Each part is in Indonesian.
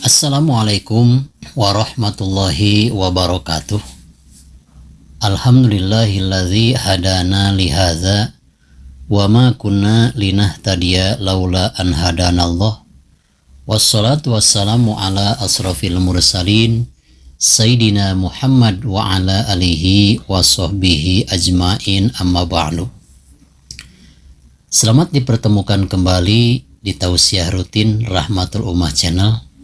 Assalamualaikum warahmatullahi wabarakatuh. Alhamdulillahilladzi hadana lihadza wa ma kunna linahtadiya laula an hadanallah. Wassalatu wassalamu ala asrafil mursalin Sayyidina Muhammad wa ala alihi wa sahbihi ajmain, amma ba'du. Selamat dipertemukan kembali di tausiah rutin Rahmatul Ummah Channel.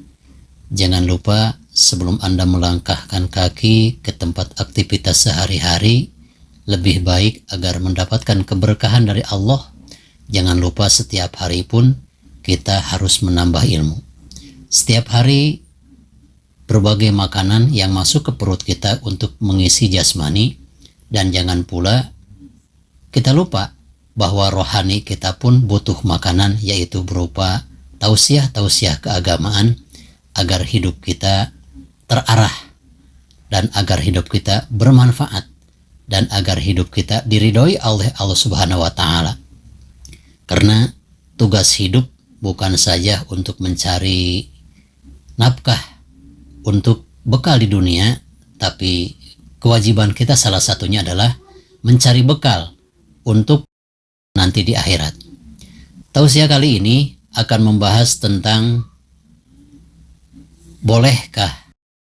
Jangan lupa sebelum Anda melangkahkan kaki ke tempat aktivitas sehari-hari, lebih baik agar mendapatkan keberkahan dari Allah. Jangan lupa setiap hari pun kita harus menambah ilmu. Setiap hari berbagai makanan yang masuk ke perut kita untuk mengisi jasmani, dan jangan pula kita lupa bahwa rohani kita pun butuh makanan, yaitu berupa tausiah-tausiah keagamaan, agar hidup kita terarah dan agar hidup kita bermanfaat dan agar hidup kita diridhoi oleh Allah Subhanahu wa taala. Karena tugas hidup bukan saja untuk mencari nafkah untuk bekal di dunia, tapi kewajiban kita salah satunya adalah mencari bekal untuk nanti di akhirat. Tausiah kali ini akan membahas tentang bolehkah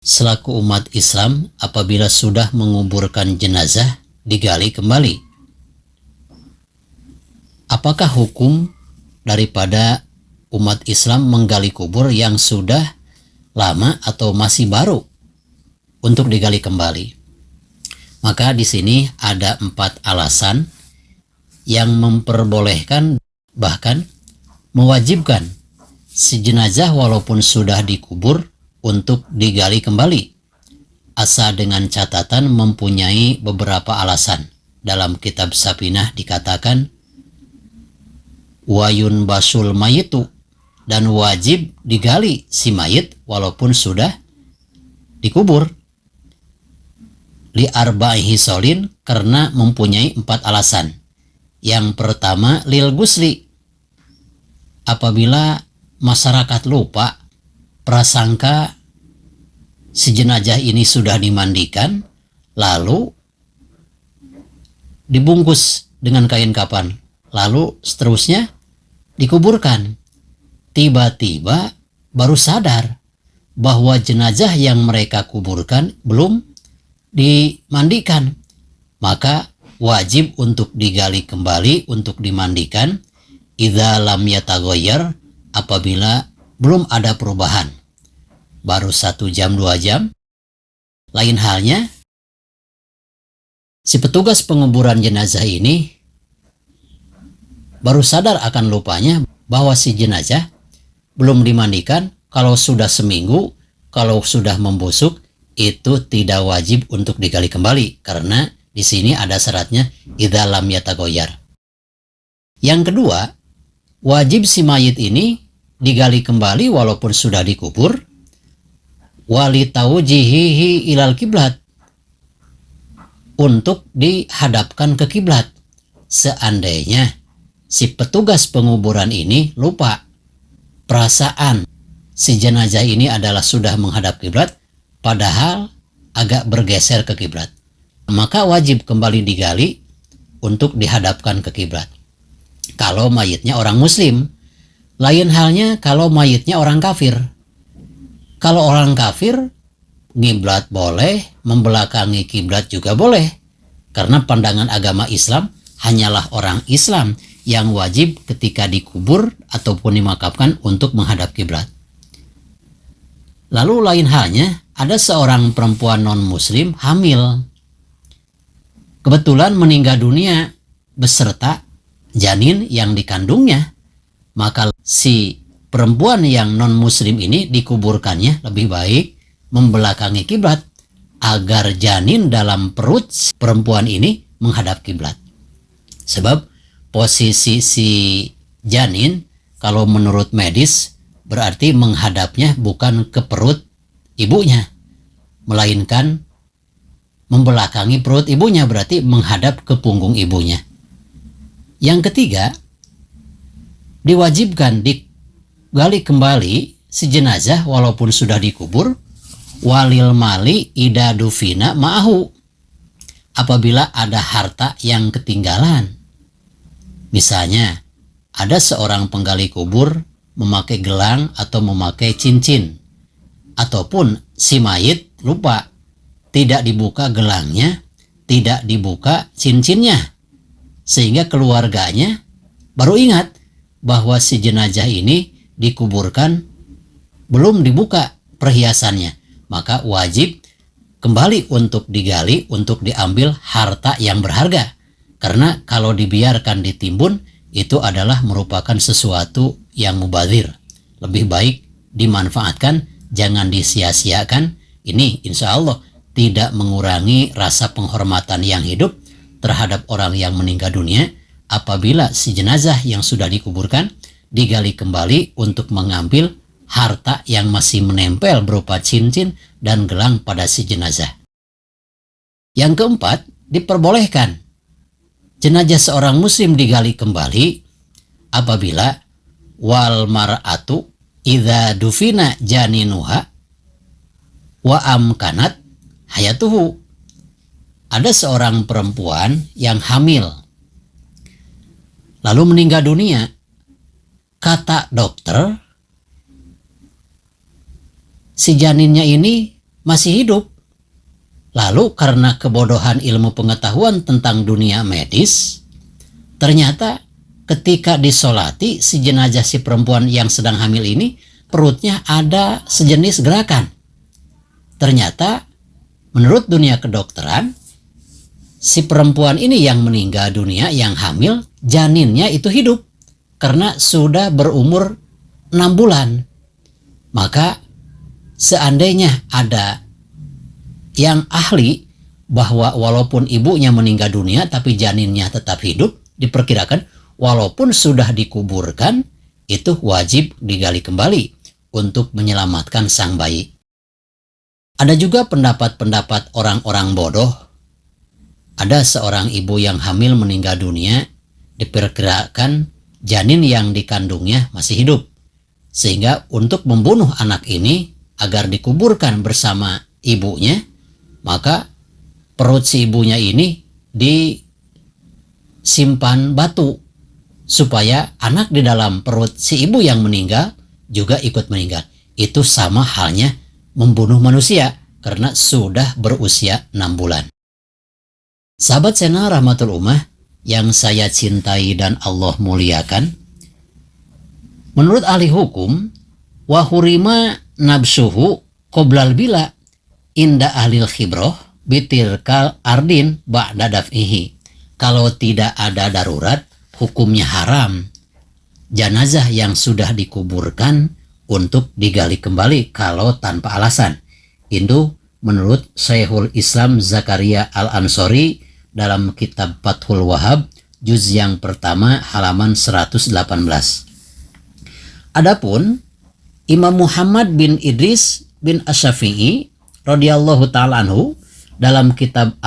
selaku umat Islam apabila sudah menguburkan jenazah digali kembali? Apakah hukum daripada umat Islam menggali kubur yang sudah lama atau masih baru untuk digali kembali? Maka di sini ada 4 alasan yang memperbolehkan, bahkan mewajibkan si jenazah walaupun sudah dikubur untuk digali kembali, asal dengan catatan mempunyai beberapa alasan. Dalam kitab Sapinah dikatakan wayun basul mayitu, dan wajib digali si mayit walaupun sudah dikubur. Li arba'i hisolin, karena mempunyai 4 alasan. Yang pertama, lil gusli, apabila masyarakat lupa, prasangka si jenazah ini sudah dimandikan, lalu dibungkus dengan kain kafan, lalu seterusnya dikuburkan. Tiba-tiba baru sadar bahwa jenazah yang mereka kuburkan belum dimandikan, maka wajib untuk digali kembali untuk dimandikan. Idza lam yataghayyar, apabila belum ada perubahan, baru 1 jam 2 jam. Lain halnya si petugas penguburan jenazah ini baru sadar akan lupanya bahwa si jenazah belum dimandikan. Kalau sudah seminggu, kalau sudah membusuk, itu tidak wajib untuk digali kembali, karena di sini ada syaratnya idza lam yataghayyar. Yang kedua, wajib si mayit ini digali kembali walaupun sudah dikubur, wali taujihihi ilal kiblat, untuk dihadapkan ke kiblat. Seandainya si petugas penguburan ini lupa, perasaan si jenazah ini adalah sudah menghadap kiblat, padahal agak bergeser ke kiblat, maka wajib kembali digali untuk dihadapkan ke kiblat. Kalau mayitnya orang muslim. Lain halnya kalau mayitnya orang kafir. Kalau orang kafir, kiblat boleh, membelakangi kiblat juga boleh. Karena pandangan agama Islam, hanyalah orang Islam yang wajib ketika dikubur ataupun dimakamkan untuk menghadap kiblat. Lalu lain halnya, ada seorang perempuan non-muslim hamil. Kebetulan meninggal dunia beserta janin yang dikandungnya. Maka si perempuan yang non-muslim ini dikuburkannya lebih baik membelakangi kiblat, agar janin dalam perut perempuan ini menghadap kiblat. Sebab posisi si janin kalau menurut medis berarti menghadapnya bukan ke perut ibunya, melainkan membelakangi perut ibunya, berarti menghadap ke punggung ibunya. Yang ketiga, diwajibkan digali kembali si jenazah walaupun sudah dikubur, walil mali ida dufina ma'ahu, apabila ada harta yang ketinggalan. Misalnya ada seorang penggali kubur memakai gelang atau memakai cincin, ataupun si mayit lupa, tidak dibuka gelangnya, tidak dibuka cincinnya, sehingga keluarganya baru ingat bahwa si jenazah ini dikuburkan belum dibuka perhiasannya, maka wajib kembali untuk digali, untuk diambil harta yang berharga. Karena kalau dibiarkan ditimbun, itu adalah merupakan sesuatu yang mubazir. Lebih baik dimanfaatkan, jangan disia-siakan. Ini insya Allah tidak mengurangi rasa penghormatan yang hidup terhadap orang yang meninggal dunia apabila si jenazah yang sudah dikuburkan digali kembali untuk mengambil harta yang masih menempel berupa cincin dan gelang pada si jenazah. Yang keempat, diperbolehkan jenazah seorang muslim digali kembali apabila wal mar'atu idza dufina janinuha wa amkanat hayatuhu. Ada seorang perempuan yang hamil lalu meninggal dunia. Kata dokter, si janinnya ini masih hidup. Lalu karena kebodohan ilmu pengetahuan tentang dunia medis, ternyata ketika disolati si jenazah si perempuan yang sedang hamil ini, perutnya ada sejenis gerakan. Ternyata menurut dunia kedokteran, si perempuan ini yang meninggal dunia, yang hamil, janinnya itu hidup karena sudah berumur 6 bulan. Maka seandainya ada yang ahli bahwa walaupun ibunya meninggal dunia tapi janinnya tetap hidup, diperkirakan walaupun sudah dikuburkan, itu wajib digali kembali untuk menyelamatkan sang bayi. Ada juga pendapat-pendapat orang-orang bodoh. Ada seorang ibu yang hamil meninggal dunia, diperkirakan janin yang dikandungnya masih hidup. Sehingga untuk membunuh anak ini agar dikuburkan bersama ibunya, maka perut si ibunya ini disimpan batu supaya anak di dalam perut si ibu yang meninggal juga ikut meninggal. Itu sama halnya membunuh manusia karena sudah berusia 6 bulan. Sahabat channel Rahmatul Ummah yang saya cintai dan Allah muliakan, menurut ahli hukum, wahurima nabsuhu qoblal bila inda ahlil khibroh bitilkal ardin ba'da daf'ihi. Kalau tidak ada darurat, hukumnya haram jenazah yang sudah dikuburkan untuk digali kembali kalau tanpa alasan. Itu menurut Syekhul Islam Zakaria Al-Ansori dalam kitab Fathul Wahhab juz yang pertama halaman 118. Adapun Imam Muhammad bin Idris bin Asy-Syafi'i radhiyallahu ta'ala anhu dalam kitab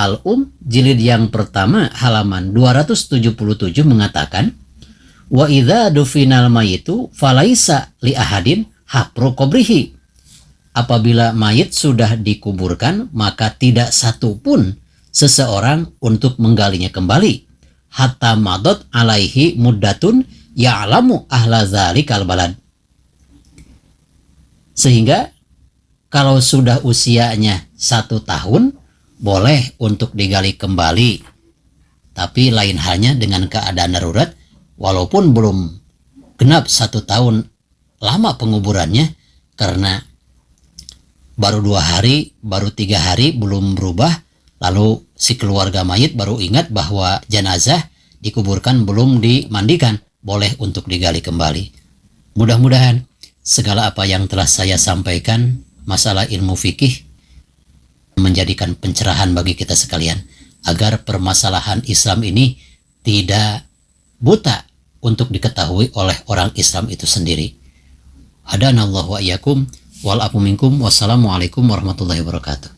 jilid yang pertama halaman 277 mengatakan, wa idza dufinal mayitu falaisa li ahadin hapru qabrihi. Apabila mayit sudah dikuburkan, maka tidak satu pun seseorang untuk menggalinya kembali hatta madot alaihi muddatun ya'lamu ahla zalikal balad. Sehingga kalau sudah usianya 1 tahun, boleh untuk digali kembali. Tapi lain halnya dengan keadaan darurat, walaupun belum genap 1 tahun lama penguburannya, karena baru 2 hari, baru 3 hari belum berubah, lalu si keluarga mayit baru ingat bahwa jenazah dikuburkan belum dimandikan, boleh untuk digali kembali. Mudah-mudahan segala apa yang telah saya sampaikan masalah ilmu fikih menjadikan pencerahan bagi kita sekalian, agar permasalahan Islam ini tidak buta untuk diketahui oleh orang Islam itu sendiri. Hadanallahu wa iyyakum wal afu minkum. Wassalamualaikum warahmatullahi wabarakatuh.